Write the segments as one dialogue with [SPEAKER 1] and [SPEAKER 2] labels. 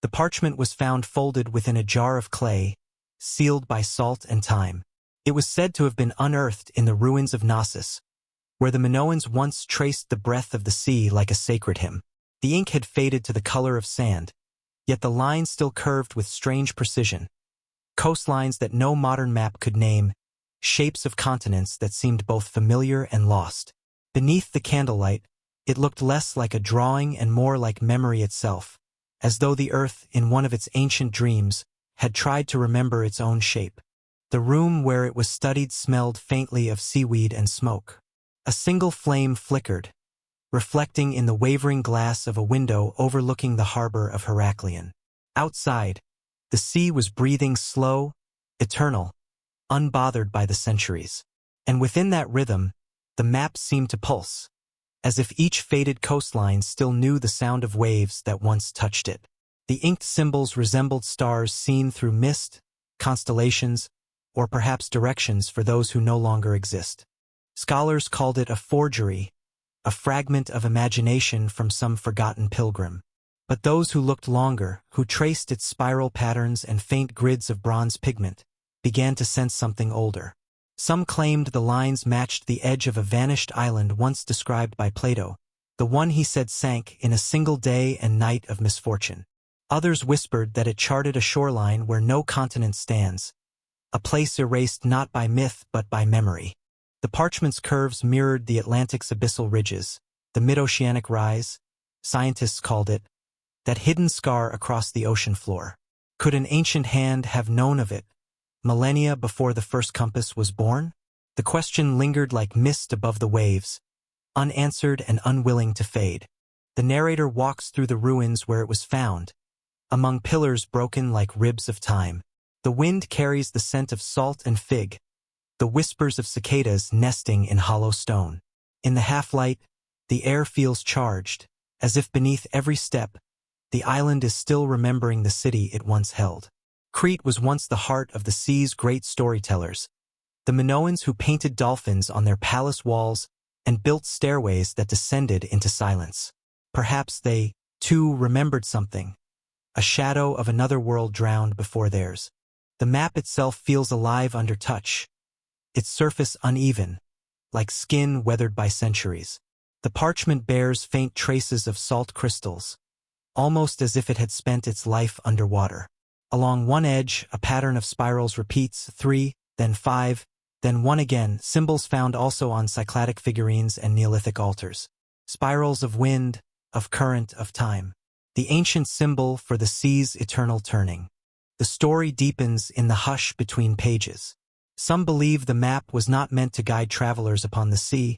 [SPEAKER 1] The parchment was found folded within a jar of clay, sealed by salt and time. It was said to have been unearthed in the ruins of Knossos, where the Minoans once traced the breath of the sea like a sacred hymn. The ink had faded to the color of sand, yet the lines still curved with strange precision. Coastlines that no modern map could name, shapes of continents that seemed both familiar and lost. Beneath the candlelight, it looked less like a drawing and more like memory itself, as though the earth, in one of its ancient dreams, had tried to remember its own shape. The room where it was studied smelled faintly of seaweed and smoke. A single flame flickered, reflecting in the wavering glass of a window overlooking the harbor of Heraklion. Outside, the sea was breathing slow, eternal, unbothered by the centuries. And within that rhythm, the map seemed to pulse, as if each faded coastline still knew the sound of waves that once touched it. The inked symbols resembled stars seen through mist, constellations, or perhaps directions for those who no longer exist. Scholars called it a forgery, a fragment of imagination from some forgotten pilgrim. But those who looked longer, who traced its spiral patterns and faint grids of bronze pigment, began to sense something older. Some claimed the lines matched the edge of a vanished island once described by Plato, the one he said sank in a single day and night of misfortune. Others whispered that it charted a shoreline where no continent stands, a place erased not by myth but by memory. The parchment's curves mirrored the Atlantic's abyssal ridges, the mid-oceanic rise, scientists called it, that hidden scar across the ocean floor. Could an ancient hand have known of it, millennia before the first compass was born? The question lingered like mist above the waves, unanswered and unwilling to fade. The narrator walks through the ruins where it was found, among pillars broken like ribs of time. The wind carries the scent of salt and fig, the whispers of cicadas nesting in hollow stone. In the half-light, the air feels charged, as if beneath every step, the island is still remembering the city it once held. Crete was once the heart of the sea's great storytellers, the Minoans who painted dolphins on their palace walls and built stairways that descended into silence. Perhaps they, too, remembered something, a shadow of another world drowned before theirs. The map itself feels alive under touch, its surface uneven, like skin weathered by centuries. The parchment bears faint traces of salt crystals, almost as if it had spent its life underwater. Along one edge, a pattern of spirals repeats, 3, then 5, then 1 again, symbols found also on Cycladic figurines and Neolithic altars. Spirals of wind, of current, of time. The ancient symbol for the sea's eternal turning. The story deepens in the hush between pages. Some believe the map was not meant to guide travelers upon the sea,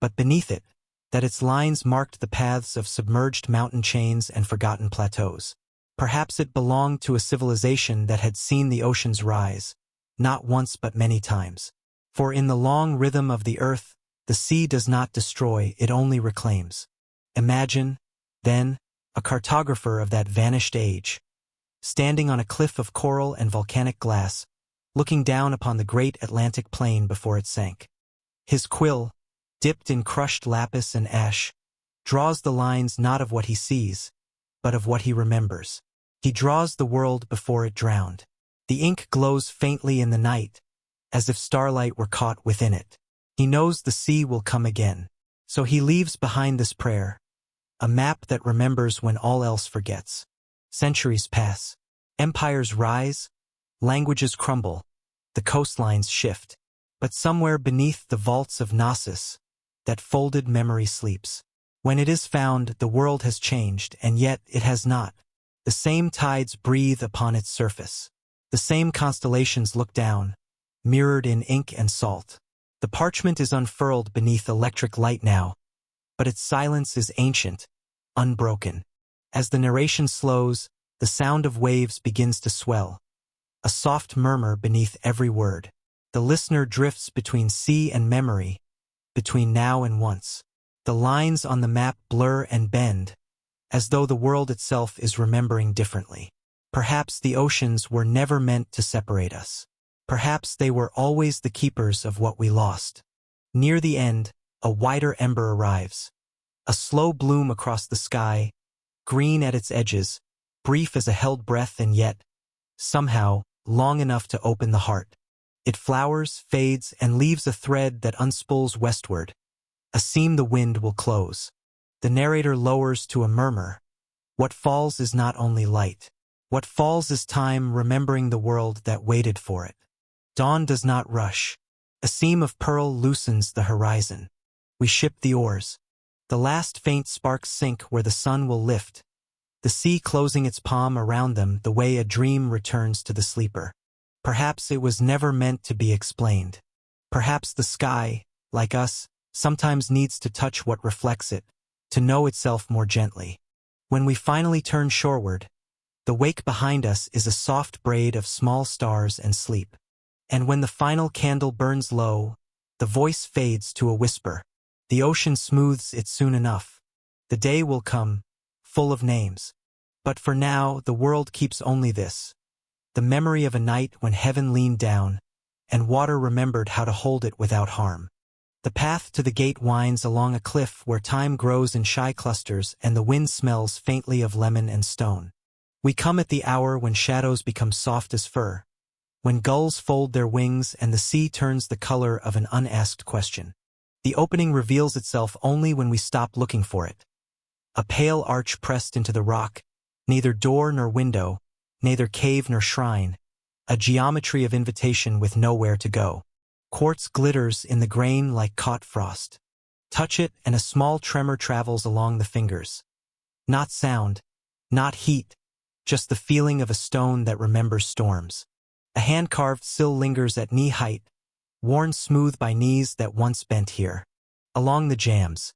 [SPEAKER 1] but beneath it, that its lines marked the paths of submerged mountain chains and forgotten plateaus. Perhaps it belonged to a civilization that had seen the oceans rise, not once but many times. For in the long rhythm of the earth, the sea does not destroy, it only reclaims. Imagine, then, a cartographer of that vanished age, standing on a cliff of coral and volcanic glass, looking down upon the great Atlantic plain before it sank. His quill, dipped in crushed lapis and ash, draws the lines not of what he sees, but of what he remembers. He draws the world before it drowned. The ink glows faintly in the night, as if starlight were caught within it. He knows the sea will come again, so he leaves behind this prayer, a map that remembers when all else forgets. Centuries pass. Empires rise, languages crumble, the coastlines shift. But somewhere beneath the vaults of Knossos, that folded memory sleeps. When it is found, the world has changed, and yet it has not. The same tides breathe upon its surface. The same constellations look down, mirrored in ink and salt. The parchment is unfurled beneath electric light now, but its silence is ancient, unbroken. As the narration slows, the sound of waves begins to swell, a soft murmur beneath every word. The listener drifts between sea and memory, between now and once. The lines on the map blur and bend, as though the world itself is remembering differently. Perhaps the oceans were never meant to separate us. Perhaps they were always the keepers of what we lost. Near the end, a wider ember arrives. A slow bloom across the sky, green at its edges, brief as a held breath and yet, somehow, long enough to open the heart. It flowers, fades, and leaves a thread that unspools westward, a seam the wind will close. The narrator lowers to a murmur. What falls is not only light. What falls is time remembering the world that waited for it. Dawn does not rush. A seam of pearl loosens the horizon. We ship the oars. The last faint sparks sink where the sun will lift, the sea closing its palm around them the way a dream returns to the sleeper. Perhaps it was never meant to be explained. Perhaps the sky, like us, sometimes needs to touch what reflects it, to know itself more gently. When we finally turn shoreward, the wake behind us is a soft braid of small stars and sleep. And when the final candle burns low, the voice fades to a whisper. The ocean smooths it soon enough. The day will come, full of names. But for now, the world keeps only this. The memory of a night when heaven leaned down, and water remembered how to hold it without harm. The path to the gate winds along a cliff where time grows in shy clusters and the wind smells faintly of lemon and stone. We come at the hour when shadows become soft as fur, when gulls fold their wings and the sea turns the color of an unasked question. The opening reveals itself only when we stop looking for it. A pale arch pressed into the rock, neither door nor window, neither cave nor shrine, a geometry of invitation with nowhere to go. Quartz glitters in the grain like caught frost. Touch it and a small tremor travels along the fingers. Not sound, not heat, just the feeling of a stone that remembers storms. A hand-carved sill lingers at knee height, worn smooth by knees that once bent here. Along the jambs,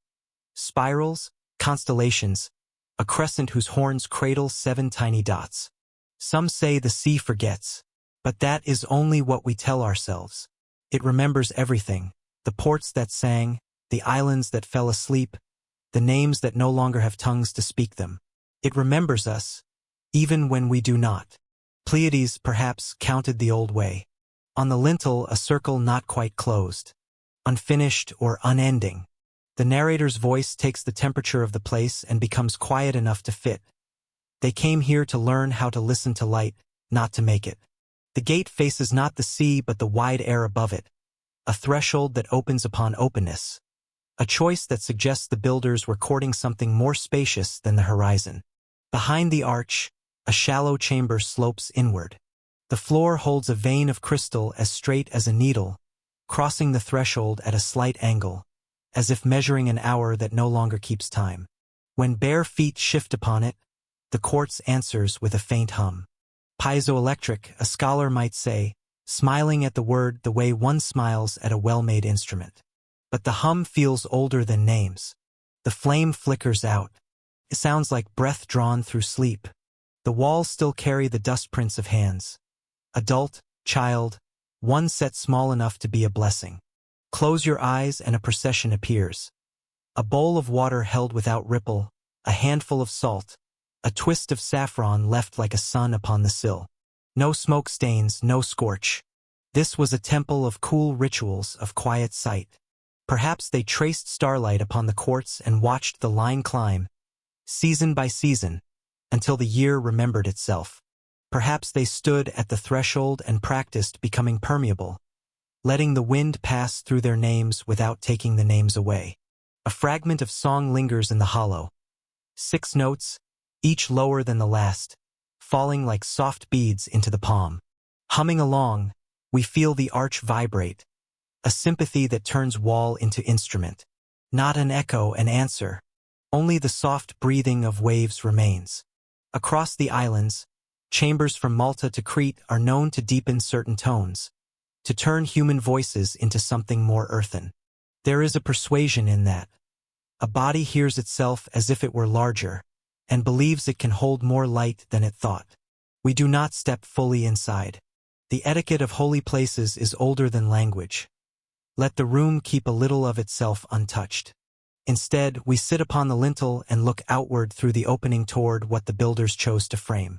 [SPEAKER 1] spirals, constellations, a crescent whose horns cradle 7 tiny dots. Some say the sea forgets, but that is only what we tell ourselves. It remembers everything, the ports that sang, the islands that fell asleep, the names that no longer have tongues to speak them. It remembers us, even when we do not. Pleiades, perhaps, counted the old way. On the lintel, a circle not quite closed, unfinished or unending. The narrator's voice takes the temperature of the place and becomes quiet enough to fit. They came here to learn how to listen to light, not to make it. The gate faces not the sea but the wide air above it, a threshold that opens upon openness, a choice that suggests the builders were courting something more spacious than the horizon. Behind the arch, a shallow chamber slopes inward. The floor holds a vein of crystal as straight as a needle, crossing the threshold at a slight angle, as if measuring an hour that no longer keeps time. When bare feet shift upon it, the quartz answers with a faint hum. Piezoelectric, a scholar might say, smiling at the word the way one smiles at a well-made instrument. But the hum feels older than names. The flame flickers out. It sounds like breath drawn through sleep. The walls still carry the dust prints of hands. Adult, child, one set small enough to be a blessing. Close your eyes and a procession appears. A bowl of water held without ripple, a handful of salt, a twist of saffron left like a sun upon the sill. No smoke stains, no scorch. This was a temple of cool rituals, of quiet sight. Perhaps they traced starlight upon the quartz and watched the line climb, season by season, until the year remembered itself. Perhaps they stood at the threshold and practiced becoming permeable, letting the wind pass through their names without taking the names away. A fragment of song lingers in the hollow. 6 notes, each lower than the last, falling like soft beads into the palm. Humming along, we feel the arch vibrate, a sympathy that turns wall into instrument. Not an echo, an answer. Only the soft breathing of waves remains. Across the islands, chambers from Malta to Crete are known to deepen certain tones, to turn human voices into something more earthen. There is a persuasion in that. A body hears itself as if it were larger, and believes it can hold more light than it thought. We do not step fully inside. The etiquette of holy places is older than language. Let the room keep a little of itself untouched. Instead, we sit upon the lintel and look outward through the opening toward what the builders chose to frame.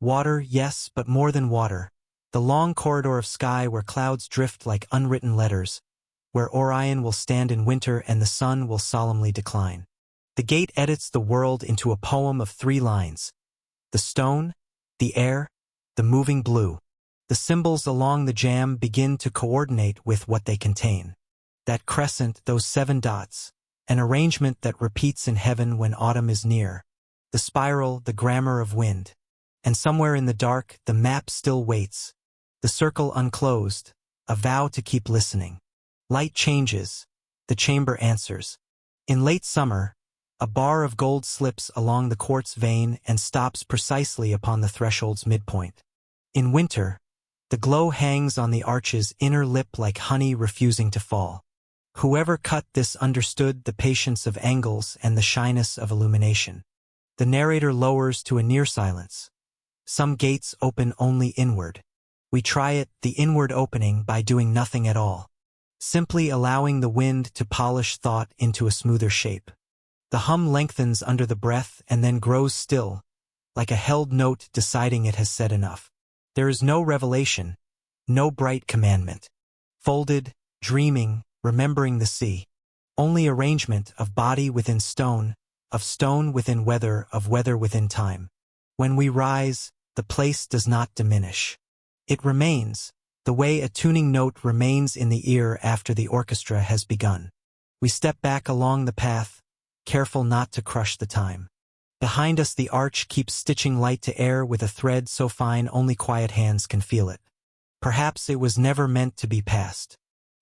[SPEAKER 1] Water, yes, but more than water. The long corridor of sky where clouds drift like unwritten letters, where Orion will stand in winter and the sun will solemnly decline. The gate edits the world into a poem of 3 lines. The stone, the air, the moving blue. The symbols along the jamb begin to coordinate with what they contain. That crescent, those 7 dots, an arrangement that repeats in heaven when autumn is near. The spiral, the grammar of wind. And somewhere in the dark, the map still waits. The circle unclosed, a vow to keep listening. Light changes, the chamber answers. In late summer, a bar of gold slips along the quartz vein and stops precisely upon the threshold's midpoint. In winter, the glow hangs on the arch's inner lip like honey refusing to fall. Whoever cut this understood the patience of angles and the shyness of illumination. The narrator lowers to a near silence. Some gates open only inward. We try it, the inward opening, by doing nothing at all. Simply allowing the wind to polish thought into a smoother shape. The hum lengthens under the breath and then grows still, like a held note deciding it has said enough. There is no revelation, no bright commandment. Folded, dreaming, remembering the sea. Only arrangement of body within stone, of stone within weather, of weather within time. When we rise, the place does not diminish. It remains, the way a tuning note remains in the ear after the orchestra has begun. We step back along the path, careful not to crush the time. Behind us the arch keeps stitching light to air with a thread so fine only quiet hands can feel it. Perhaps it was never meant to be passed.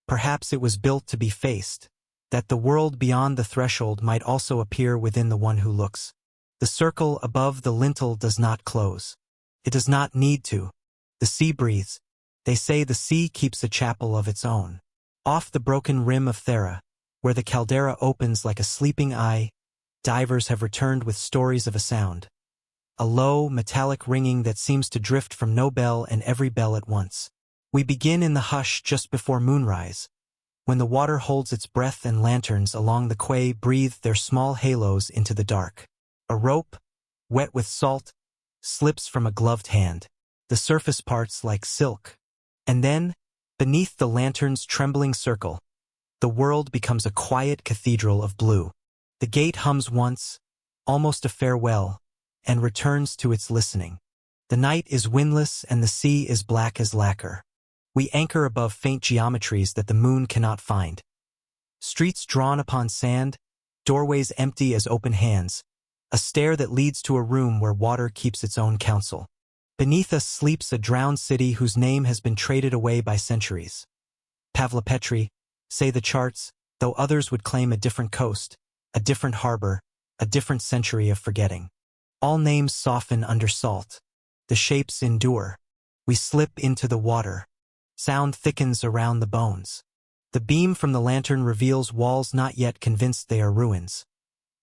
[SPEAKER 1] Perhaps it was built to be faced, that the world beyond the threshold might also appear within the one who looks. The circle above the lintel does not close. It does not need to. The sea breathes. They say the sea keeps a chapel of its own. Off the broken rim of Thera, where the caldera opens like a sleeping eye, divers have returned with stories of a sound. A low, metallic ringing that seems to drift from no bell and every bell at once. We begin in the hush just before moonrise, when the water holds its breath and lanterns along the quay breathe their small halos into the dark. A rope, wet with salt, slips from a gloved hand, the surface parts like silk. And then, beneath the lantern's trembling circle, the world becomes a quiet cathedral of blue. The gate hums once, almost a farewell, and returns to its listening. The night is windless and the sea is black as lacquer. We anchor above faint geometries that the moon cannot find. Streets drawn upon sand, doorways empty as open hands, a stair that leads to a room where water keeps its own counsel. Beneath us sleeps a drowned city whose name has been traded away by centuries. Pavlopetri, say the charts, though others would claim a different coast, a different harbor, a different century of forgetting. All names soften under salt. The shapes endure. We slip into the water. Sound thickens around the bones. The beam from the lantern reveals walls not yet convinced they are ruins.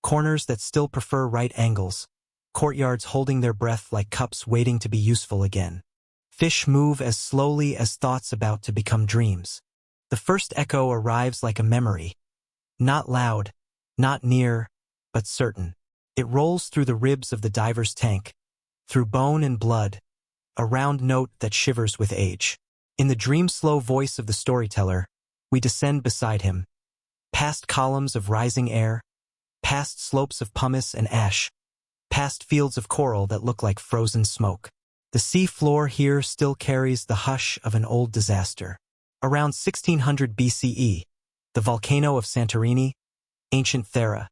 [SPEAKER 1] Corners that still prefer right angles. Courtyards holding their breath like cups waiting to be useful again. Fish move as slowly as thoughts about to become dreams. The first echo arrives like a memory. Not loud, not near, but certain. It rolls through the ribs of the diver's tank, through bone and blood, a round note that shivers with age. In the dream-slow voice of the storyteller, we descend beside him, past columns of rising air, past slopes of pumice and ash, past fields of coral that look like frozen smoke. The sea floor here still carries the hush of an old disaster. Around 1600 BCE, the volcano of Santorini, ancient Thera,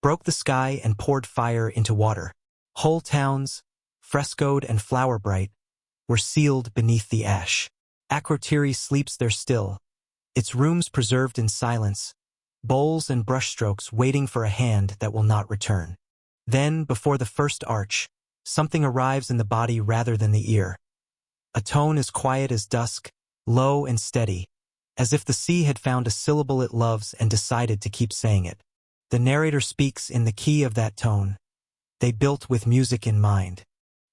[SPEAKER 1] broke the sky and poured fire into water. Whole towns, frescoed and flower-bright, were sealed beneath the ash. Akrotiri sleeps there still, its rooms preserved in silence, bowls and brushstrokes waiting for a hand that will not return. Then, before the first arch, something arrives in the body rather than the ear. A tone as quiet as dusk, low and steady, as if the sea had found a syllable it loves and decided to keep saying it. The narrator speaks in the key of that tone. They built with music in mind.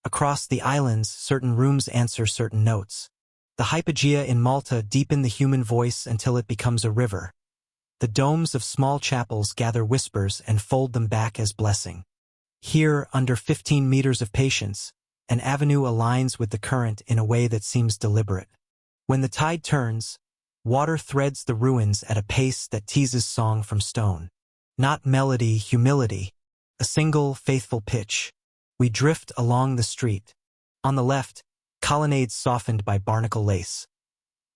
[SPEAKER 1] Across the islands, certain rooms answer certain notes. The hypogea in Malta deepen the human voice until it becomes a river. The domes of small chapels gather whispers and fold them back as blessing. Here, under 15 meters of patience, an avenue aligns with the current in a way that seems deliberate. When the tide turns, water threads the ruins at a pace that teases song from stone. Not melody, humility, a single, faithful pitch. We drift along the street. On the left, colonnades softened by barnacle lace.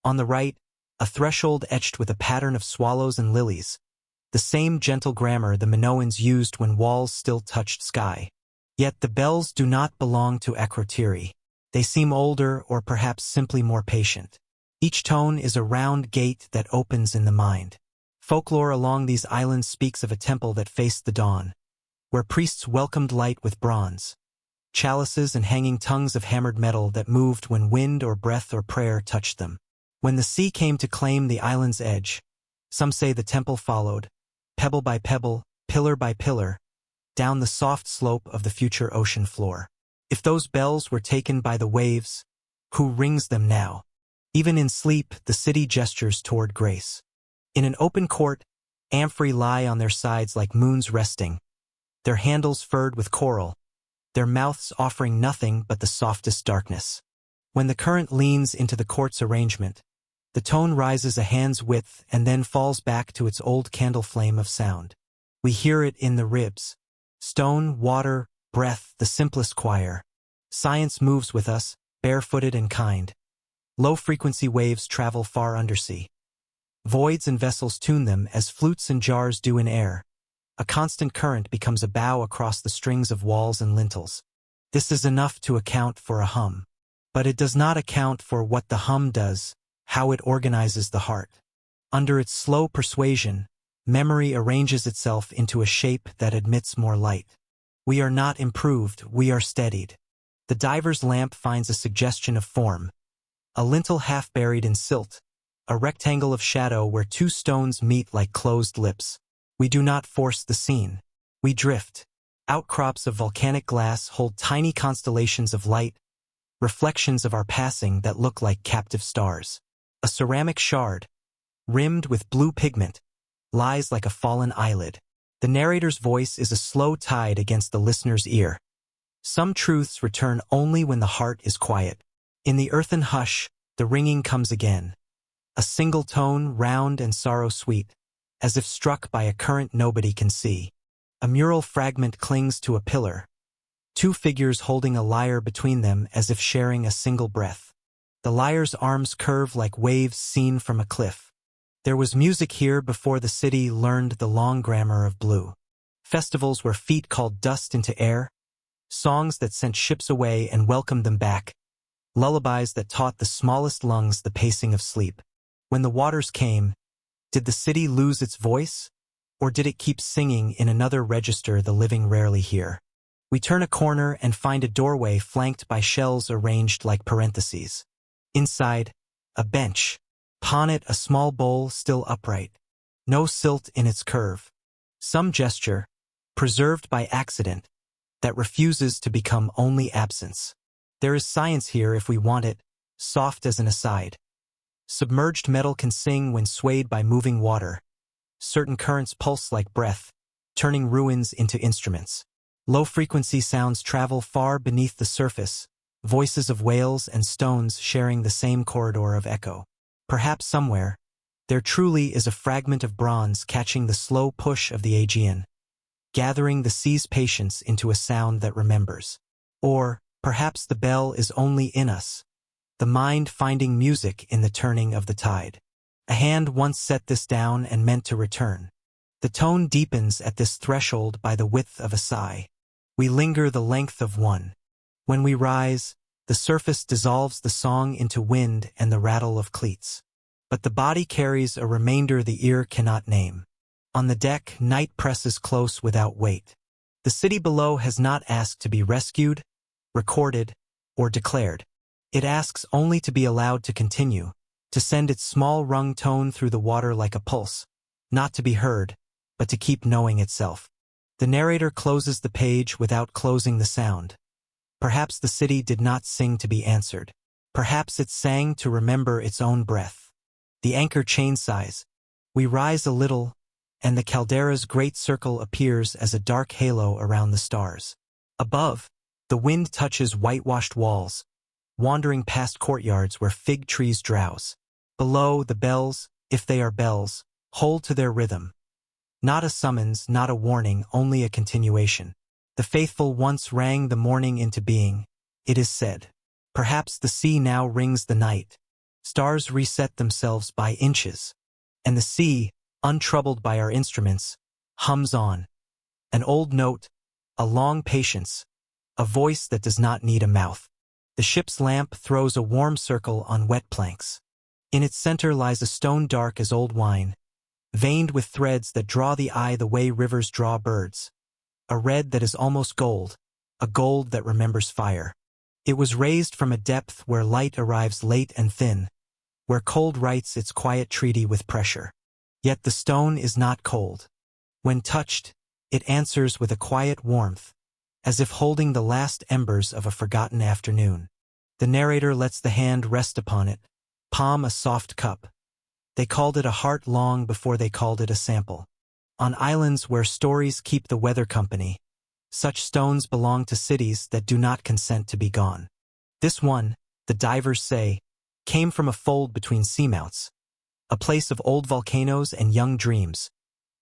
[SPEAKER 1] On the right, a threshold etched with a pattern of swallows and lilies, the same gentle grammar the Minoans used when walls still touched sky. Yet the bells do not belong to Akrotiri. They seem older or perhaps simply more patient. Each tone is a round gate that opens in the mind. Folklore along these islands speaks of a temple that faced the dawn, where priests welcomed light with bronze, chalices and hanging tongues of hammered metal that moved when wind or breath or prayer touched them. When the sea came to claim the island's edge, some say the temple followed, pebble by pebble, pillar by pillar, down the soft slope of the future ocean floor. If those bells were taken by the waves, who rings them now? Even in sleep, the city gestures toward grace. In an open court, amphorae lie on their sides like moons resting, their handles furred with coral, their mouths offering nothing but the softest darkness. When the current leans into the court's arrangement, the tone rises a hand's width and then falls back to its old candle flame of sound. We hear it in the ribs. Stone, water, breath, the simplest choir. Science moves with us, barefooted and kind. Low-frequency waves travel far undersea. Voids and vessels tune them as flutes and jars do in air. A constant current becomes a bow across the strings of walls and lintels. This is enough to account for a hum. But it does not account for what the hum does, how it organizes the heart. Under its slow persuasion, memory arranges itself into a shape that admits more light. We are not improved, we are steadied. The diver's lamp finds a suggestion of form. A lintel half buried in silt, a rectangle of shadow where two stones meet like closed lips. We do not force the scene. We drift. Outcrops of volcanic glass hold tiny constellations of light, reflections of our passing that look like captive stars. A ceramic shard, rimmed with blue pigment, lies like a fallen eyelid. The narrator's voice is a slow tide against the listener's ear. Some truths return only when the heart is quiet. In the earthen hush, the ringing comes again. A single tone, round and sorrow-sweet, as if struck by a current nobody can see. A mural fragment clings to a pillar, two figures holding a lyre between them as if sharing a single breath. The lyre's arms curve like waves seen from a cliff. There was music here before the city learned the long grammar of blue. Festivals where feet called dust into air, songs that sent ships away and welcomed them back, lullabies that taught the smallest lungs the pacing of sleep. When the waters came, did the city lose its voice? Or did it keep singing in another register the living rarely hear? We turn a corner and find a doorway flanked by shells arranged like parentheses. Inside, a bench. Upon it, a small bowl still upright. No silt in its curve. Some gesture, preserved by accident, that refuses to become only absence. There is science here if we want it, soft as an aside. Submerged metal can sing when swayed by moving water. Certain currents pulse like breath, turning ruins into instruments. Low-frequency sounds travel far beneath the surface, voices of whales and stones sharing the same corridor of echo. Perhaps somewhere, there truly is a fragment of bronze catching the slow push of the Aegean, gathering the sea's patience into a sound that remembers. Or, perhaps the bell is only in us, the mind finding music in the turning of the tide. A hand once set this down and meant to return. The tone deepens at this threshold by the width of a sigh. We linger the length of one. When we rise, the surface dissolves the song into wind and the rattle of cleats. But the body carries a remainder the ear cannot name. On the deck, night presses close without weight. The city below has not asked to be rescued, recorded, or declared. It asks only to be allowed to continue, to send its small rung tone through the water like a pulse, not to be heard, but to keep knowing itself. The narrator closes the page without closing the sound. Perhaps the city did not sing to be answered. Perhaps it sang to remember its own breath. The anchor chain sighs. We rise a little, and the caldera's great circle appears as a dark halo around the stars. Above, the wind touches whitewashed walls, wandering past courtyards where fig trees drowse. Below, the bells, if they are bells, hold to their rhythm. Not a summons, not a warning, only a continuation. The faithful once rang the morning into being, it is said. Perhaps the sea now rings the night. Stars reset themselves by inches. And the sea, untroubled by our instruments, hums on. An old note, a long patience, a voice that does not need a mouth. The ship's lamp throws a warm circle on wet planks. In its center lies a stone dark as old wine, veined with threads that draw the eye the way rivers draw birds. A red that is almost gold, a gold that remembers fire. It was raised from a depth where light arrives late and thin, where cold writes its quiet treaty with pressure. Yet the stone is not cold. When touched, it answers with a quiet warmth, as if holding the last embers of a forgotten afternoon. The narrator lets the hand rest upon it, palm a soft cup. They called it a heart long before they called it a sample. On islands where stories keep the weather company, such stones belong to cities that do not consent to be gone. This one, the divers say, came from a fold between seamounts, a place of old volcanoes and young dreams,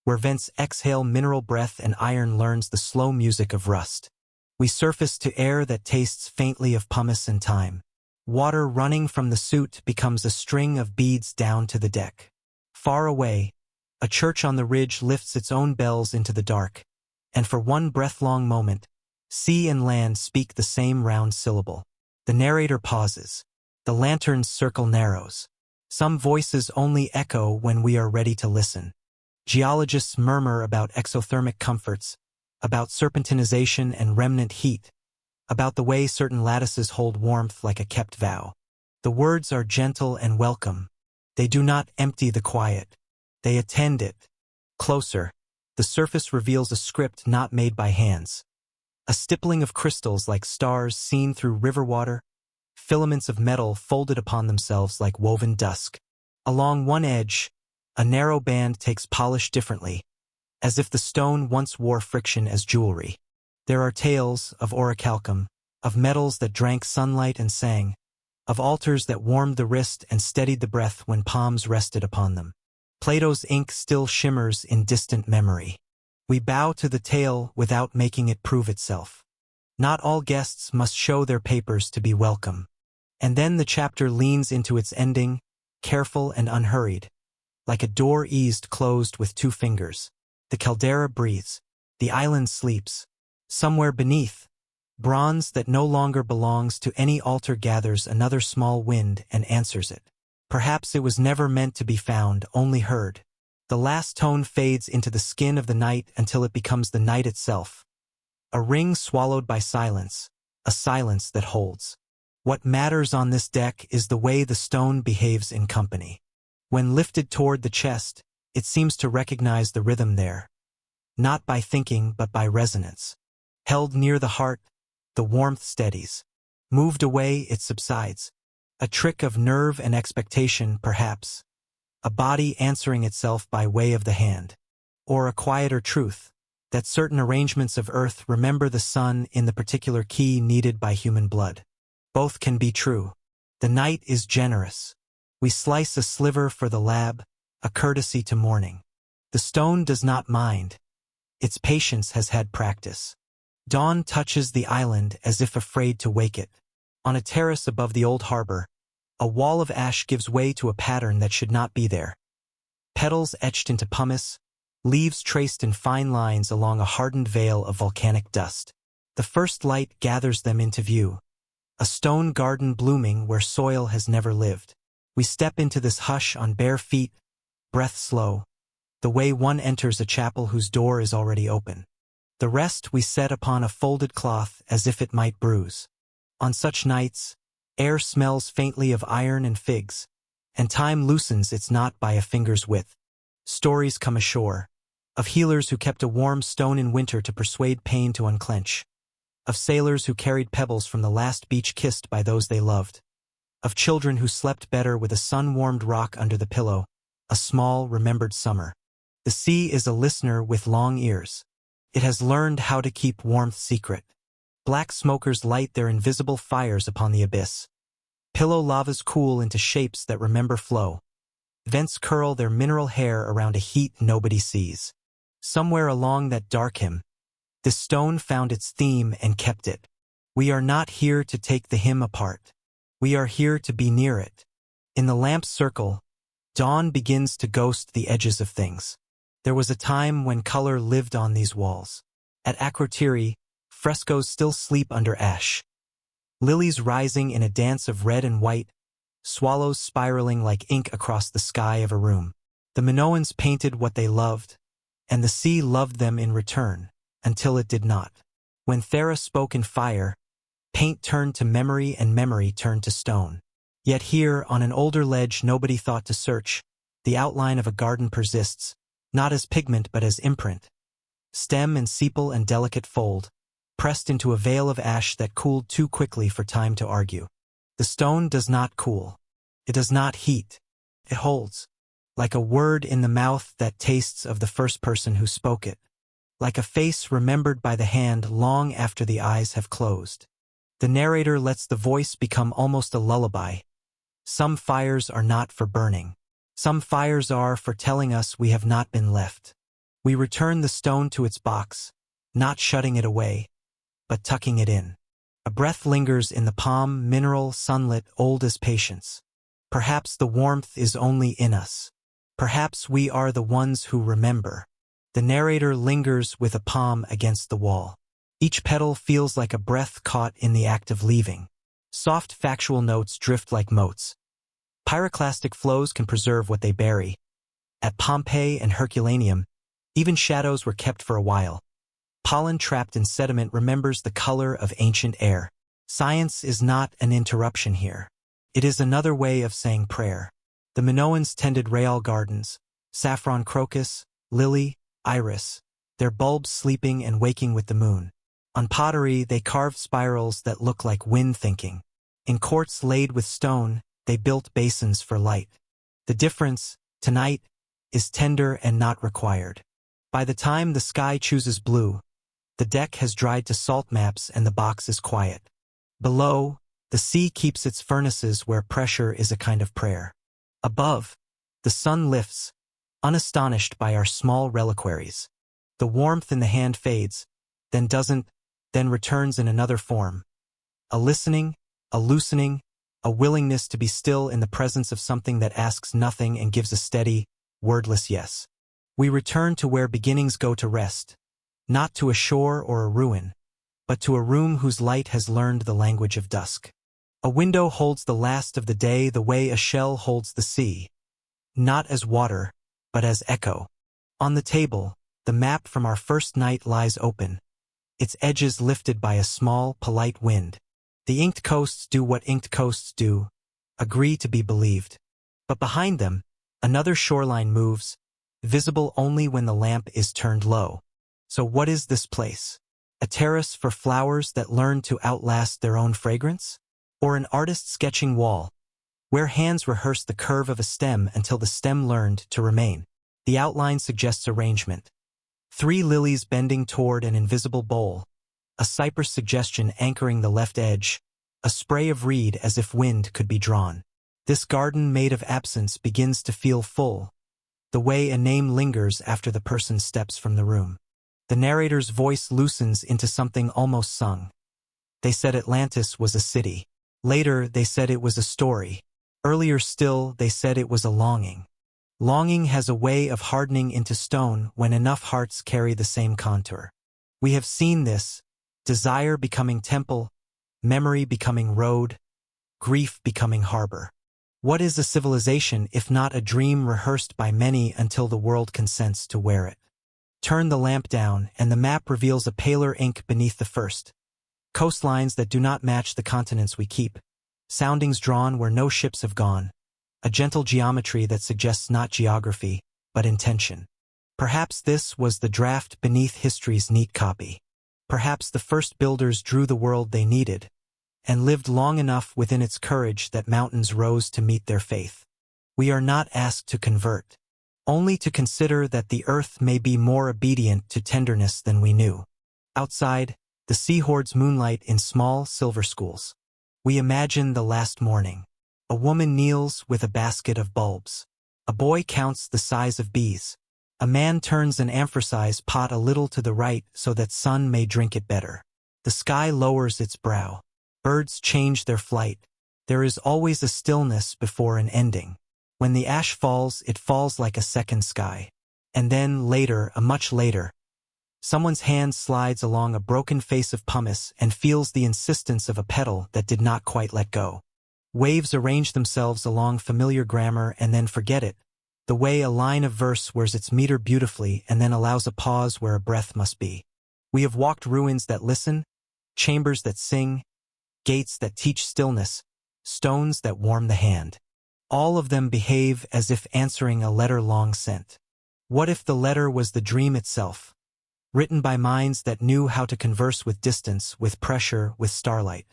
[SPEAKER 1] where vents exhale mineral breath and iron learns the slow music of rust. We surface to air that tastes faintly of pumice and thyme. Water running from the suit becomes a string of beads down to the deck. Far away, a church on the ridge lifts its own bells into the dark, and for one breath-long moment, sea and land speak the same round syllable. The narrator pauses. The lantern's circle narrows. Some voices only echo when we are ready to listen. Geologists murmur about exothermic comforts, about serpentinization and remnant heat, about the way certain lattices hold warmth like a kept vow. The words are gentle and welcome. They do not empty the quiet. They attend it. Closer, the surface reveals a script not made by hands. A stippling of crystals like stars seen through river water, filaments of metal folded upon themselves like woven dusk. Along one edge, a narrow band takes polish differently, as if the stone once wore friction as jewelry. There are tales of orichalcum, of metals that drank sunlight and sang, of altars that warmed the wrist and steadied the breath when palms rested upon them. Plato's ink still shimmers in distant memory. We bow to the tale without making it prove itself. Not all guests must show their papers to be welcome. And then the chapter leans into its ending, careful and unhurried, like a door eased closed with two fingers. The caldera breathes. The island sleeps. Somewhere beneath, bronze that no longer belongs to any altar gathers another small wind and answers it. Perhaps it was never meant to be found, only heard. The last tone fades into the skin of the night until it becomes the night itself. A ring swallowed by silence, a silence that holds. What matters on this deck is the way the stone behaves in company. When lifted toward the chest, it seems to recognize the rhythm there. Not by thinking but by resonance. Held near the heart, the warmth steadies. Moved away, it subsides. A trick of nerve and expectation, perhaps. A body answering itself by way of the hand. Or a quieter truth, that certain arrangements of earth remember the sun in the particular key needed by human blood. Both can be true. The night is generous. We slice a sliver for the lab, a courtesy to morning. The stone does not mind. Its patience has had practice. Dawn touches the island as if afraid to wake it. On a terrace above the old harbor, a wall of ash gives way to a pattern that should not be there. Petals etched into pumice, leaves traced in fine lines along a hardened veil of volcanic dust. The first light gathers them into view. A stone garden blooming where soil has never lived. We step into this hush on bare feet, breath slow, the way one enters a chapel whose door is already open. The rest we set upon a folded cloth as if it might bruise. On such nights, air smells faintly of iron and figs, and time loosens its knot by a finger's width. Stories come ashore, of healers who kept a warm stone in winter to persuade pain to unclench, of sailors who carried pebbles from the last beach kissed by those they loved, of children who slept better with a sun-warmed rock under the pillow, a small, remembered summer. The sea is a listener with long ears. It has learned how to keep warmth secret. Black smokers light their invisible fires upon the abyss. Pillow lavas cool into shapes that remember flow. Vents curl their mineral hair around a heat nobody sees. Somewhere along that dark hymn, This stone found its theme and kept it. We are not here to take the hymn apart. We are here to be near it. In the lamp's circle, dawn begins to ghost the edges of things. There was a time when color lived on these walls. At Akrotiri, frescoes still sleep under ash. Lilies rising in a dance of red and white, swallows spiraling like ink across the sky of a room. The Minoans painted what they loved, and the sea loved them in return, until it did not. When Thera spoke in fire, paint turned to memory and memory turned to stone. Yet here, on an older ledge nobody thought to search, the outline of a garden persists, not as pigment but as imprint. Stem and sepal and delicate fold, pressed into a veil of ash that cooled too quickly for time to argue. The stone does not cool. It does not heat. It holds. Like a word in the mouth that tastes of the first person who spoke it. Like a face remembered by the hand long after the eyes have closed. The narrator lets the voice become almost a lullaby. Some fires are not for burning. Some fires are for telling us we have not been left. We return the stone to its box, not shutting it away, but tucking it in. A breath lingers in the palm, mineral, sunlit, old as patience. Perhaps the warmth is only in us. Perhaps we are the ones who remember. The narrator lingers with a palm against the wall. Each petal feels like a breath caught in the act of leaving. Soft factual notes drift like motes. Pyroclastic flows can preserve what they bury. At Pompeii and Herculaneum, even shadows were kept for a while. Pollen trapped in sediment remembers the color of ancient air. Science is not an interruption here. It is another way of saying prayer. The Minoans tended real gardens, saffron crocus, lily, iris, their bulbs sleeping and waking with the moon. On pottery, they carved spirals that look like wind thinking. In courts laid with stone, they built basins for light. The difference, tonight, is tender and not required. By the time the sky chooses blue, the deck has dried to salt maps and the box is quiet. Below, the sea keeps its furnaces where pressure is a kind of prayer. Above, the sun lifts, unastonished by our small reliquaries. The warmth in the hand fades, then doesn't, then returns in another form. A listening, a loosening, a willingness to be still in the presence of something that asks nothing and gives a steady, wordless yes. We return to where beginnings go to rest, not to a shore or a ruin, but to a room whose light has learned the language of dusk. A window holds the last of the day the way a shell holds the sea, not as water, but as echo. On the table, the map from our first night lies open, its edges lifted by a small, polite wind. The inked coasts do what inked coasts do, agree to be believed. But behind them, another shoreline moves, visible only when the lamp is turned low. So what is this place? A terrace for flowers that learn to outlast their own fragrance? Or an artist sketching wall, where hands rehearse the curve of a stem until the stem learned to remain? The outline suggests arrangement. 3 lilies bending toward an invisible bowl, a cypress suggestion anchoring the left edge, a spray of reed as if wind could be drawn. This garden made of absence begins to feel full, the way a name lingers after the person steps from the room. The narrator's voice loosens into something almost sung. They said Atlantis was a city. Later, they said it was a story. Earlier still, they said it was a longing. Longing has a way of hardening into stone when enough hearts carry the same contour. We have seen this, desire becoming temple, memory becoming road, grief becoming harbor. What is a civilization if not a dream rehearsed by many until the world consents to wear it? Turn the lamp down, and the map reveals a paler ink beneath the first. Coastlines that do not match the continents we keep. Soundings drawn where no ships have gone. A gentle geometry that suggests not geography, but intention. Perhaps this was the draft beneath history's neat copy. Perhaps the first builders drew the world they needed, and lived long enough within its courage that mountains rose to meet their faith. We are not asked to convert, only to consider that the earth may be more obedient to tenderness than we knew. Outside, the sea hoards moonlight in small silver schools. We imagine the last morning. A woman kneels with a basket of bulbs. A boy counts the size of bees. A man turns an amphorsize pot a little to the right so that sun may drink it better. The sky lowers its brow. Birds change their flight. There is always a stillness before an ending. When the ash falls, it falls like a second sky. And then, later, much later, someone's hand slides along a broken face of pumice and feels the insistence of a petal that did not quite let go. Waves arrange themselves along familiar grammar and then forget it, the way a line of verse wears its meter beautifully and then allows a pause where a breath must be. We have walked ruins that listen, chambers that sing, gates that teach stillness, stones that warm the hand. All of them behave as if answering a letter long sent. What if the letter was the dream itself, written by minds that knew how to converse with distance, with pressure, with starlight?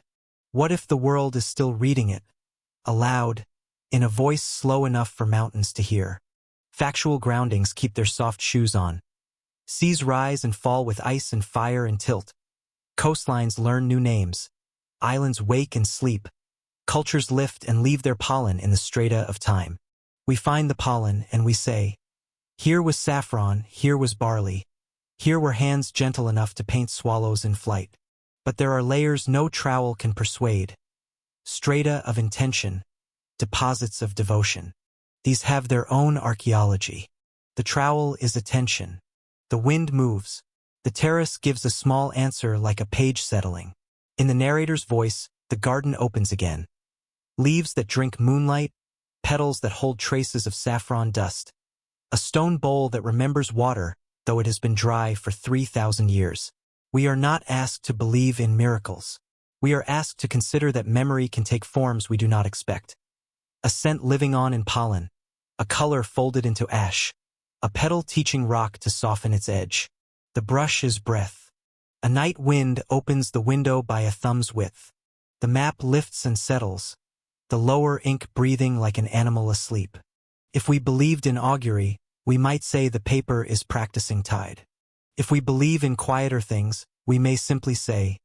[SPEAKER 1] What if the world is still reading it, aloud, in a voice slow enough for mountains to hear? Factual groundings keep their soft shoes on. Seas rise and fall with ice and fire and tilt. Coastlines learn new names. Islands wake and sleep. Cultures lift and leave their pollen in the strata of time. We find the pollen and we say, here was saffron, here was barley. Here were hands gentle enough to paint swallows in flight. But there are layers no trowel can persuade. Strata of intention, deposits of devotion. These have their own archaeology. The trowel is attention. The wind moves. The terrace gives a small answer like a page settling. In the narrator's voice, the garden opens again. Leaves that drink moonlight, petals that hold traces of saffron dust. A stone bowl that remembers water, though it has been dry for 3,000 years. We are not asked to believe in miracles. We are asked to consider that memory can take forms we do not expect. A scent living on in pollen, a color folded into ash, a petal teaching rock to soften its edge. The brush is breath. A night wind opens the window by a thumb's width. The map lifts and settles, the lower ink breathing like an animal asleep. If we believed in augury, we might say the paper is practicing tide. If we believe in quieter things, we may simply say,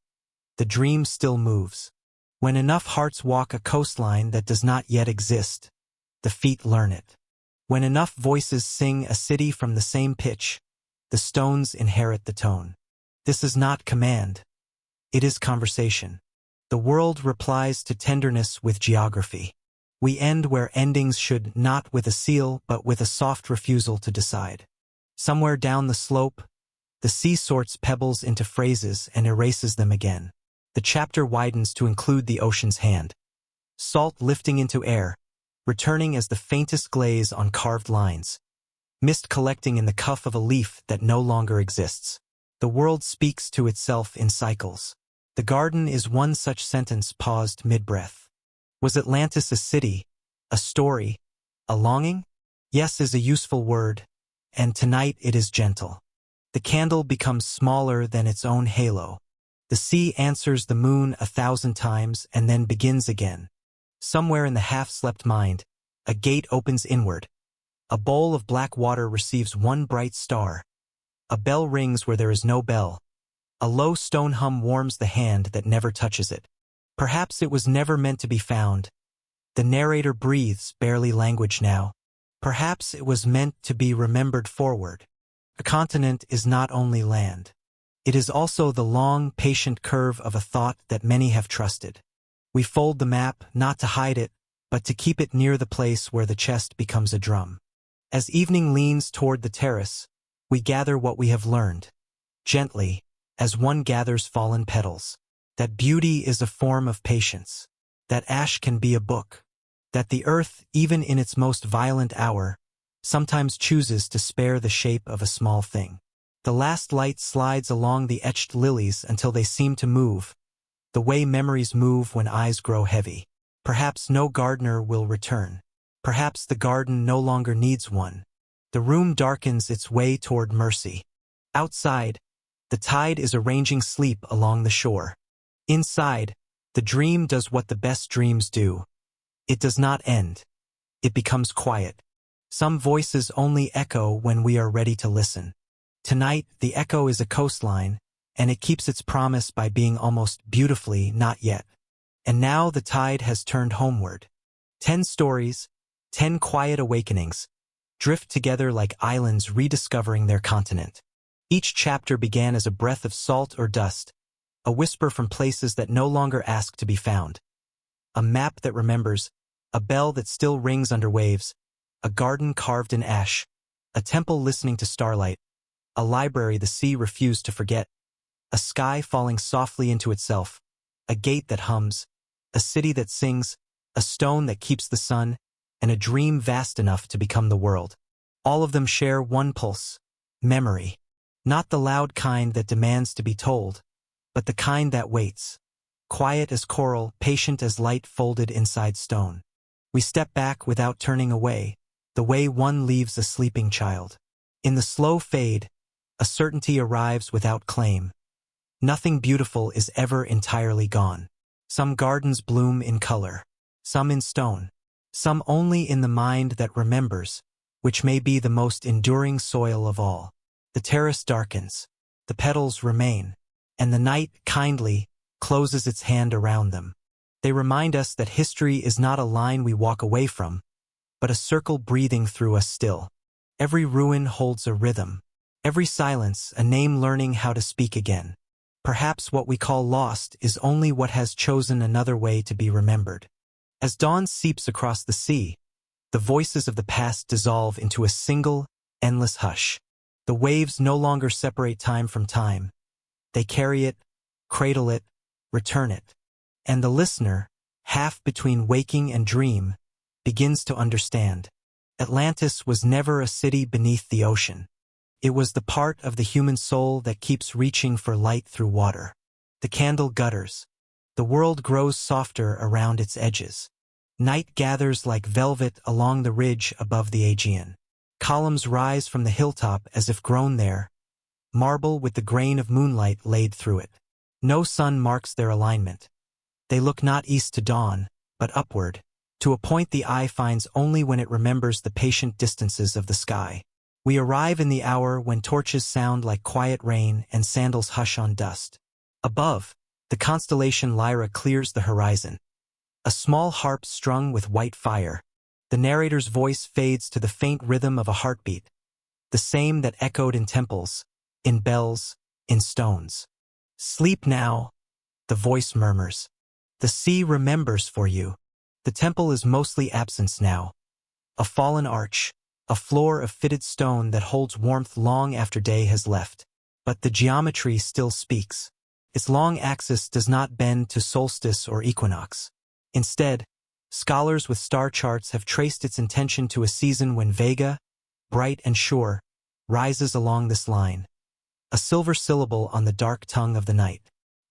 [SPEAKER 1] the dream still moves. When enough hearts walk a coastline that does not yet exist, the feet learn it. When enough voices sing a city from the same pitch, the stones inherit the tone. This is not command. It is conversation. The world replies to tenderness with geography. We end where endings should, not with a seal but with a soft refusal to decide. Somewhere down the slope, the sea sorts pebbles into phrases and erases them again. The chapter widens to include the ocean's hand. Salt lifting into air, returning as the faintest glaze on carved lines. Mist collecting in the cuff of a leaf that no longer exists. The world speaks to itself in cycles. The garden is one such sentence paused mid-breath. Was Atlantis a city, a story, a longing? Yes is a useful word, and tonight it is gentle. The candle becomes smaller than its own halo. The sea answers the moon 1,000 times and then begins again. Somewhere in the half-slept mind, a gate opens inward. A bowl of black water receives one bright star. A bell rings where there is no bell. A low stone hum warms the hand that never touches it. Perhaps it was never meant to be found. The narrator breathes, barely language now. Perhaps it was meant to be remembered forward. A continent is not only land. It is also the long, patient curve of a thought that many have trusted. We fold the map, not to hide it, but to keep it near the place where the chest becomes a drum. As evening leans toward the terrace, we gather what we have learned. Gently, as one gathers fallen petals. That beauty is a form of patience. That ash can be a book. That the earth, even in its most violent hour, sometimes chooses to spare the shape of a small thing. The last light slides along the etched lilies until they seem to move, the way memories move when eyes grow heavy. Perhaps no gardener will return. Perhaps the garden no longer needs one. The room darkens its way toward mercy. Outside, the tide is arranging sleep along the shore. Inside, the dream does what the best dreams do. It does not end. It becomes quiet. Some voices only echo when we are ready to listen. Tonight, the echo is a coastline, and it keeps its promise by being almost beautifully not yet. And now the tide has turned homeward. 10 stories, 10 quiet awakenings, drift together like islands rediscovering their continent. Each chapter began as a breath of salt or dust, a whisper from places that no longer ask to be found. A map that remembers, a bell that still rings under waves, a garden carved in ash, a temple listening to starlight, a library the sea refused to forget, a sky falling softly into itself, a gate that hums, a city that sings, a stone that keeps the sun, and a dream vast enough to become the world. All of them share one pulse, memory. Not the loud kind that demands to be told, but the kind that waits. Quiet as coral, patient as light folded inside stone. We step back without turning away, the way one leaves a sleeping child. In the slow fade, a certainty arrives without claim. Nothing beautiful is ever entirely gone. Some gardens bloom in color, some in stone, some only in the mind that remembers, which may be the most enduring soil of all. The terrace darkens, the petals remain, and the night, kindly, closes its hand around them. They remind us that history is not a line we walk away from, but a circle breathing through us still. Every ruin holds a rhythm, every silence a name learning how to speak again. Perhaps what we call lost is only what has chosen another way to be remembered. As dawn seeps across the sea, the voices of the past dissolve into a single, endless hush. The waves no longer separate time from time. They carry it, cradle it, return it. And the listener, half between waking and dream, begins to understand. Atlantis was never a city beneath the ocean. It was the part of the human soul that keeps reaching for light through water. The candle gutters. The world grows softer around its edges. Night gathers like velvet along the ridge above the Aegean. Columns rise from the hilltop as if grown there, marble with the grain of moonlight laid through it. No sun marks their alignment. They look not east to dawn, but upward, to a point the eye finds only when it remembers the patient distances of the sky. We arrive in the hour when torches sound like quiet rain and sandals hush on dust. Above, the constellation Lyra clears the horizon. A small harp strung with white fire. The narrator's voice fades to the faint rhythm of a heartbeat, the same that echoed in temples, in bells, in stones. Sleep now, the voice murmurs. The sea remembers for you. The temple is mostly absence now. A fallen arch, a floor of fitted stone that holds warmth long after day has left. But the geometry still speaks. Its long axis does not bend to solstice or equinox. Instead, scholars with star charts have traced its intention to a season when Vega, bright and sure, rises along this line. A silver syllable on the dark tongue of the night.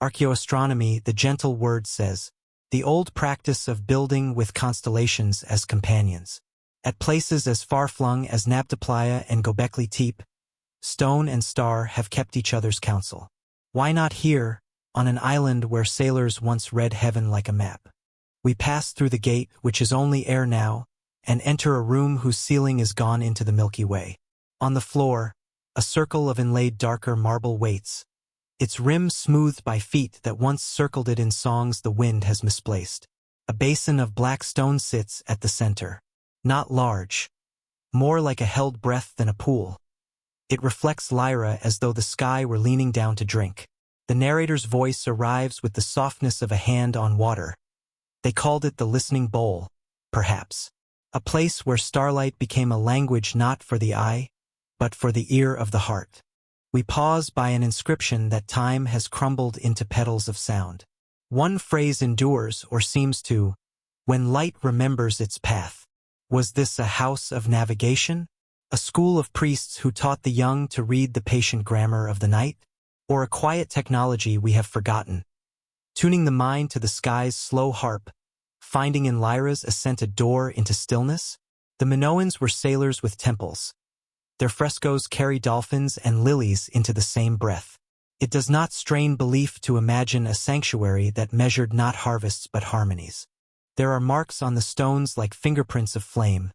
[SPEAKER 1] Archaeoastronomy, the gentle word says, the old practice of building with constellations as companions. At places as far-flung as Nabtaplaya and Göbekli Tepe, stone and star have kept each other's counsel. Why not here, on an island where sailors once read heaven like a map? We pass through the gate, which is only air now, and enter a room whose ceiling is gone into the Milky Way. On the floor, a circle of inlaid darker marble waits, its rim smoothed by feet that once circled it in songs the wind has misplaced. A basin of black stone sits at the center. Not large, more like a held breath than a pool. It reflects Lyra as though the sky were leaning down to drink. The narrator's voice arrives with the softness of a hand on water. They called it the listening bowl, perhaps. A place where starlight became a language not for the eye, but for the ear of the heart. We pause by an inscription that time has crumbled into petals of sound. One phrase endures or seems to, when light remembers its path. Was this a house of navigation? A school of priests who taught the young to read the patient grammar of the night? Or a quiet technology we have forgotten? Tuning the mind to the sky's slow harp, finding in Lyra's ascent a door into stillness? The Minoans were sailors with temples. Their frescoes carry dolphins and lilies into the same breath. It does not strain belief to imagine a sanctuary that measured not harvests but harmonies. There are marks on the stones like fingerprints of flame,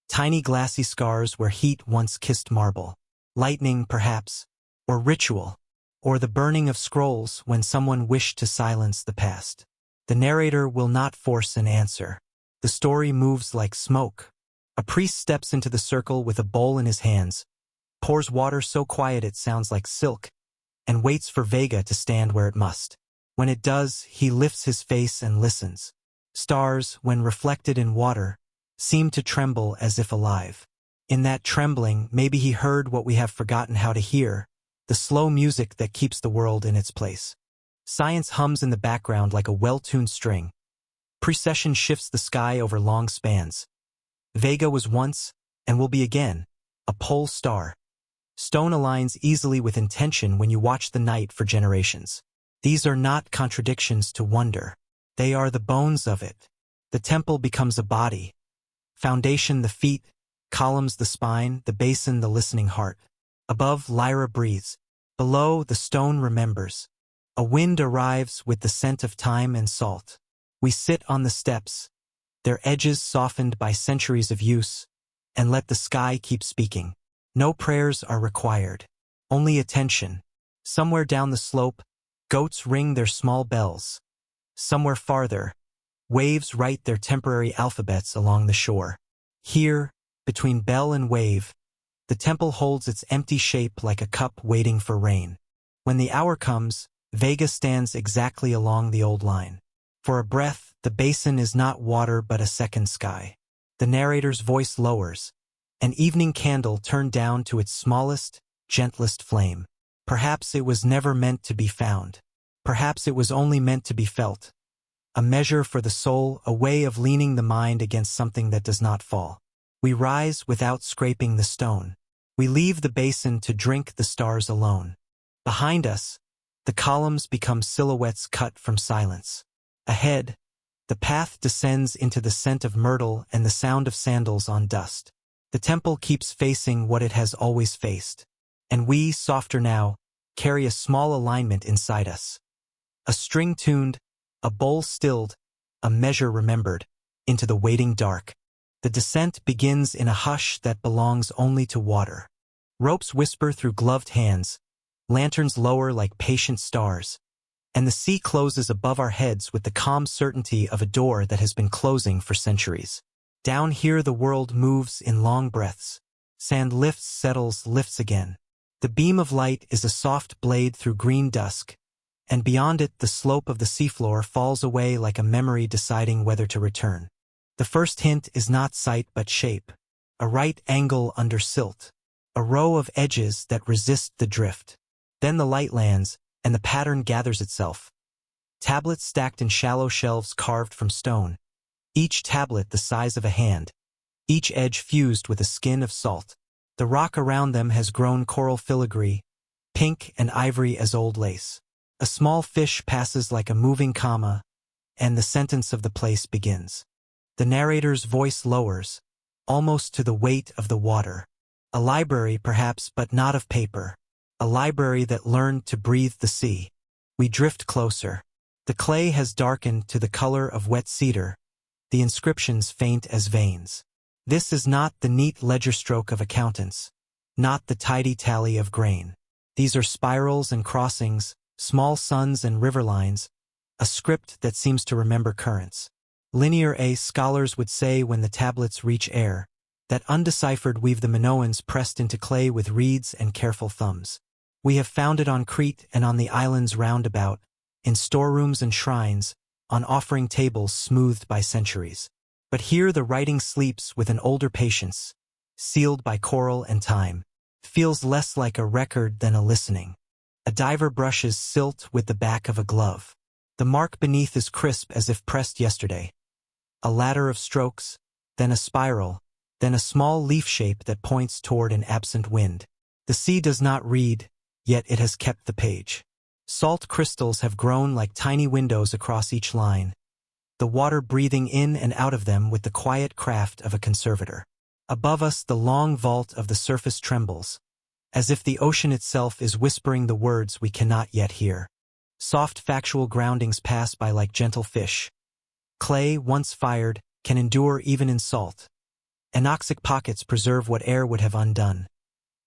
[SPEAKER 1] tiny glassy scars where heat once kissed marble, lightning perhaps, or ritual, or the burning of scrolls when someone wished to silence the past. The narrator will not force an answer. The story moves like smoke, A priest steps into the circle with a bowl in his hands, pours water so quiet it sounds like silk, and waits for Vega to stand where it must. When it does, he lifts his face and listens. Stars, when reflected in water, seem to tremble as if alive. In that trembling, maybe he heard what we have forgotten how to hear, the slow music that keeps the world in its place. Science hums in the background like a well-tuned string. Precession shifts the sky over long spans. Vega was once, and will be again, a pole star. Stone aligns easily with intention when you watch the night for generations. These are not contradictions to wonder. They are the bones of it. The temple becomes a body. Foundation the feet, columns the spine, the basin the listening heart. Above, Lyra breathes. Below, the stone remembers. A wind arrives with the scent of time and salt. We sit on the steps, their edges softened by centuries of use, and let the sky keep speaking. No prayers are required, only attention. Somewhere down the slope, goats ring their small bells. Somewhere farther, waves write their temporary alphabets along the shore. Here, between bell and wave, the temple holds its empty shape like a cup waiting for rain. When the hour comes, Vega stands exactly along the old line. For a breath, the basin is not water but a second sky. The narrator's voice lowers, an evening candle turned down to its smallest, gentlest flame. Perhaps it was never meant to be found. Perhaps it was only meant to be felt. A measure for the soul, a way of leaning the mind against something that does not fall. We rise without scraping the stone. We leave the basin to drink the stars alone. Behind us, the columns become silhouettes cut from silence. Ahead, the path descends into the scent of myrtle and the sound of sandals on dust. The temple keeps facing what it has always faced. And we, softer now, carry a small alignment inside us. A string tuned, a bowl stilled, a measure remembered, into the waiting dark. The descent begins in a hush that belongs only to water. Ropes whisper through gloved hands, lanterns lower like patient stars, and the sea closes above our heads with the calm certainty of a door that has been closing for centuries. Down here the world moves in long breaths. Sand lifts, settles, lifts again. The beam of light is a soft blade through green dusk, and beyond it the slope of the seafloor falls away like a memory deciding whether to return. The first hint is not sight but shape. A right angle under silt. A row of edges that resist the drift. Then the light lands, and the pattern gathers itself. Tablets stacked in shallow shelves carved from stone. Each tablet the size of a hand. Each edge fused with a skin of salt. The rock around them has grown coral filigree, pink and ivory as old lace. A small fish passes like a moving comma, and the sentence of the place begins. The narrator's voice lowers, almost to the weight of the water. A library perhaps, but not of paper. A library that learned to breathe the sea. We drift closer. The clay has darkened to the color of wet cedar, the inscriptions faint as veins. This is not the neat ledger stroke of accountants, not the tidy tally of grain. These are spirals and crossings, small suns and river lines, a script that seems to remember currents. Linear A scholars would say when the tablets reach air, that undeciphered weave the Minoans pressed into clay with reeds and careful thumbs. We have found it on Crete and on the islands round about, in storerooms and shrines, on offering tables smoothed by centuries. But here the writing sleeps with an older patience, sealed by coral and time, feels less like a record than a listening. A diver brushes silt with the back of a glove. The mark beneath is crisp as if pressed yesterday. A ladder of strokes, then a spiral, then a small leaf shape that points toward an absent wind. The sea does not read, yet it has kept the page. Salt crystals have grown like tiny windows across each line, the water breathing in and out of them with the quiet craft of a conservator. Above us the long vault of the surface trembles, as if the ocean itself is whispering the words we cannot yet hear. Soft factual groundings pass by like gentle fish. Clay, once fired, can endure even in salt. Anoxic pockets preserve what air would have undone.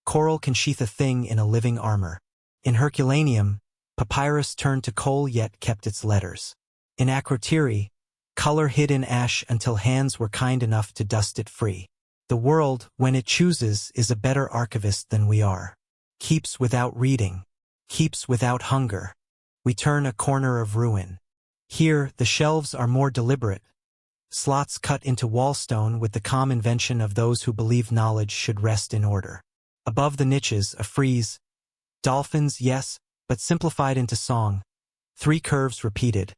[SPEAKER 1] Coral can sheath a thing in a living armor. In Herculaneum, papyrus turned to coal yet kept its letters. In Akrotiri, color hid in ash until hands were kind enough to dust it free. The world, when it chooses, is a better archivist than we are. Keeps without reading. Keeps without hunger. We turn a corner of ruin. Here, the shelves are more deliberate. Slots cut into wallstone with the calm invention of those who believe knowledge should rest in order. Above the niches, a frieze. Dolphins, yes, but simplified into song. 3 curves repeated,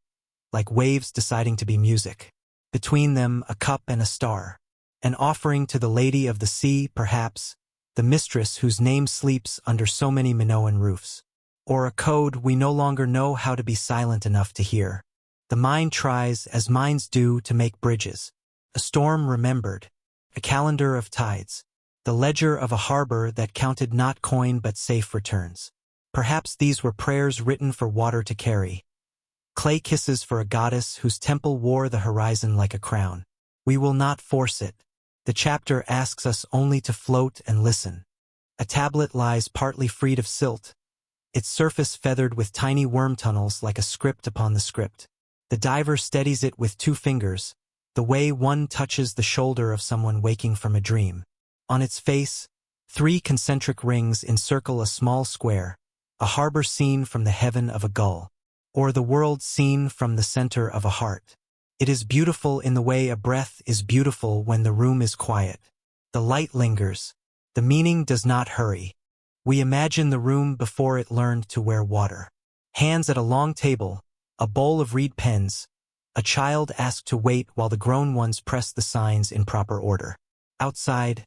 [SPEAKER 1] like waves deciding to be music. Between them, a cup and a star. An offering to the Lady of the Sea, perhaps, the mistress whose name sleeps under so many Minoan roofs. Or a code we no longer know how to be silent enough to hear. The mind tries, as minds do, to make bridges. A storm remembered. A calendar of tides. The ledger of a harbor that counted not coin but safe returns. Perhaps these were prayers written for water to carry. Clay kisses for a goddess whose temple wore the horizon like a crown. We will not force it. The chapter asks us only to float and listen. A tablet lies partly freed of silt, its surface feathered with tiny worm tunnels like a script upon the script. The diver steadies it with 2 fingers, the way one touches the shoulder of someone waking from a dream. On its face, 3 concentric rings encircle a small square, a harbor scene from the heaven of a gull, or the world seen from the center of a heart. It is beautiful in the way a breath is beautiful when the room is quiet. The light lingers. The meaning does not hurry. We imagine the room before it learned to wear water. Hands at a long table, a bowl of reed pens, a child asked to wait while the grown ones press the signs in proper order. Outside,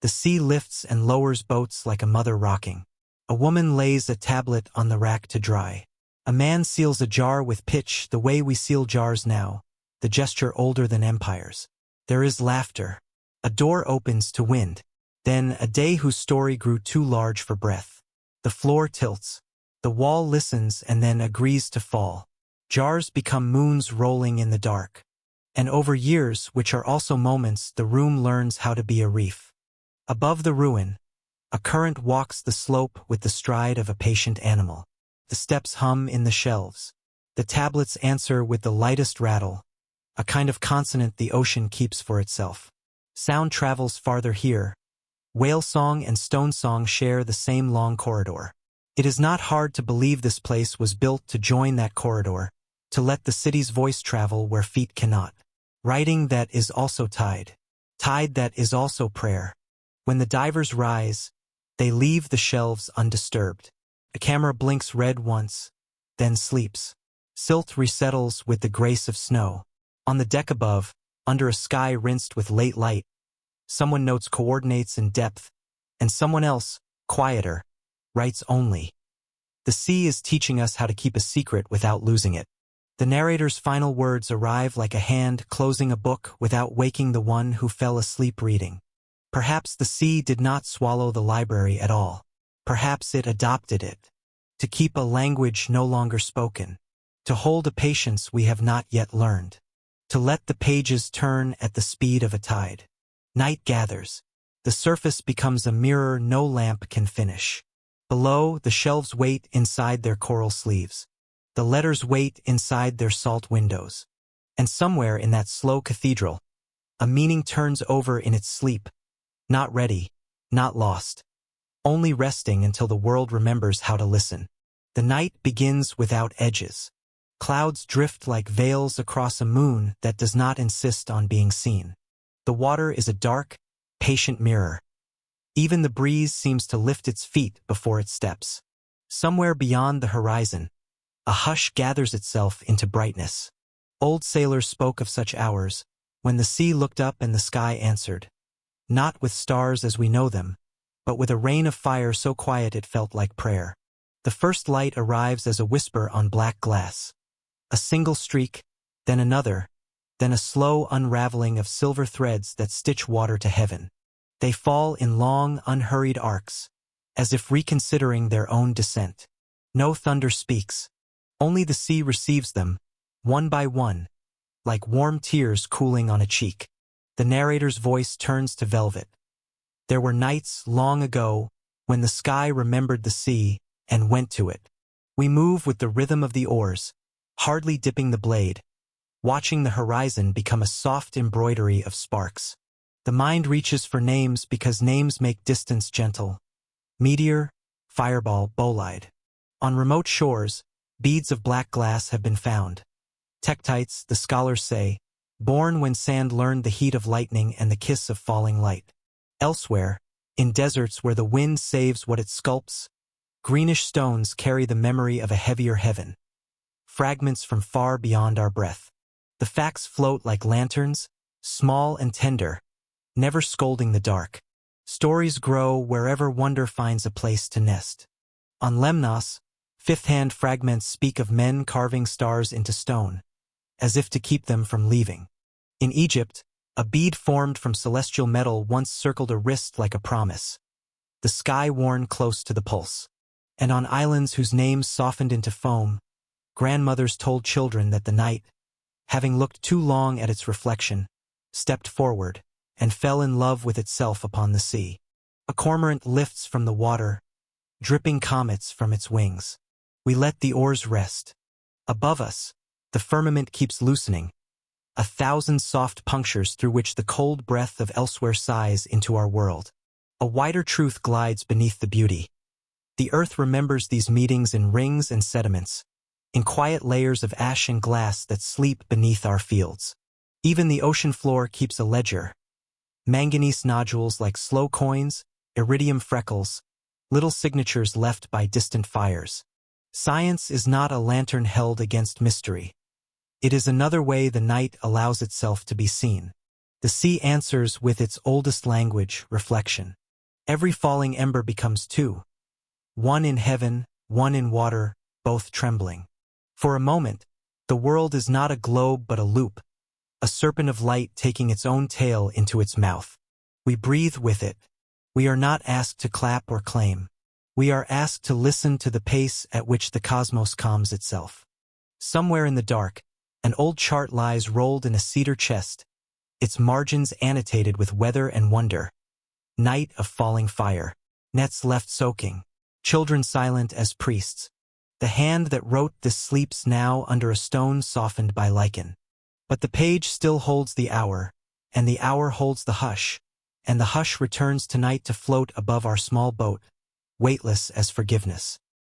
[SPEAKER 1] the sea lifts and lowers boats like a mother rocking. A woman lays a tablet on the rack to dry. A man seals a jar with pitch the way we seal jars now, the gesture older than empires. There is laughter. A door opens to wind. Then a day whose story grew too large for breath. The floor tilts. The wall listens and then agrees to fall. Jars become moons rolling in the dark. And over years, which are also moments, the room learns how to be a reef. Above the ruin, a current walks the slope with the stride of a patient animal. The steps hum in the shelves. The tablets answer with the lightest rattle, a kind of consonant the ocean keeps for itself. Sound travels farther here. Whale song and stone song share the same long corridor. It is not hard to believe this place was built to join that corridor, to let the city's voice travel where feet cannot. Writing that is also tide. Tide that is also prayer. When the divers rise, they leave the shelves undisturbed. A camera blinks red once, then sleeps. Silt resettles with the grace of snow. On the deck above, under a sky rinsed with late light, someone notes coordinates and depth, and someone else, quieter, writes only. The sea is teaching us how to keep a secret without losing it. The narrator's final words arrive like a hand closing a book without waking the one who fell asleep reading. Perhaps the sea did not swallow the library at all. Perhaps it adopted it. To keep a language no longer spoken. To hold a patience we have not yet learned. To let the pages turn at the speed of a tide. Night gathers. The surface becomes a mirror no lamp can finish. Below, the shelves wait inside their coral sleeves. The letters wait inside their salt windows. And somewhere in that slow cathedral, a meaning turns over in its sleep. Not ready, not lost. Only resting until the world remembers how to listen. The night begins without edges. Clouds drift like veils across a moon that does not insist on being seen. The water is a dark, patient mirror. Even the breeze seems to lift its feet before it steps. Somewhere beyond the horizon, a hush gathers itself into brightness. Old sailors spoke of such hours, when the sea looked up and the sky answered. Not with stars as we know them, but with a rain of fire so quiet it felt like prayer. The first light arrives as a whisper on black glass. A single streak, then another, then a slow unraveling of silver threads that stitch water to heaven. They fall in long, unhurried arcs, as if reconsidering their own descent. No thunder speaks. Only the sea receives them, one by one, like warm tears cooling on a cheek. The narrator's voice turns to velvet. There were nights long ago when the sky remembered the sea and went to it. We move with the rhythm of the oars, hardly dipping the blade, watching the horizon become a soft embroidery of sparks. The mind reaches for names because names make distance gentle. Meteor, fireball, bolide. On remote shores, beads of black glass have been found. Tektites, the scholars say, born when sand learned the heat of lightning and the kiss of falling light. Elsewhere, in deserts where the wind saves what it sculpts, greenish stones carry the memory of a heavier heaven. Fragments from far beyond our breath. The facts float like lanterns, small and tender, never scolding the dark. Stories grow wherever wonder finds a place to nest. On Lemnos, fifth-hand fragments speak of men carving stars into stone, as if to keep them from leaving. In Egypt, a bead formed from celestial metal once circled a wrist like a promise, the sky worn close to the pulse. And on islands whose names softened into foam, grandmothers told children that the night, having looked too long at its reflection, stepped forward and fell in love with itself upon the sea. A cormorant lifts from the water, dripping comets from its wings. We let the oars rest. Above us, the firmament keeps loosening, 1,000 soft punctures through which the cold breath of elsewhere sighs into our world. A wider truth glides beneath the beauty. The earth remembers these meetings in rings and sediments, in quiet layers of ash and glass that sleep beneath our fields. Even the ocean floor keeps a ledger. Manganese nodules like slow coins, iridium freckles, little signatures left by distant fires. Science is not a lantern held against mystery. It is another way the night allows itself to be seen. The sea answers with its oldest language, reflection. Every falling ember becomes two. One in heaven, one in water, both trembling. For a moment, the world is not a globe but a loop, a serpent of light taking its own tail into its mouth. We breathe with it. We are not asked to clap or claim. We are asked to listen to the pace at which the cosmos calms itself. Somewhere in the dark, an old chart lies rolled in a cedar chest, its margins annotated with weather and wonder. Night of falling fire, nets left soaking, children silent as priests. The hand that wrote this sleeps now under a stone softened by lichen. But the page still holds the hour, and the hour holds the hush, and the hush returns tonight to float above our small boat, weightless as forgiveness.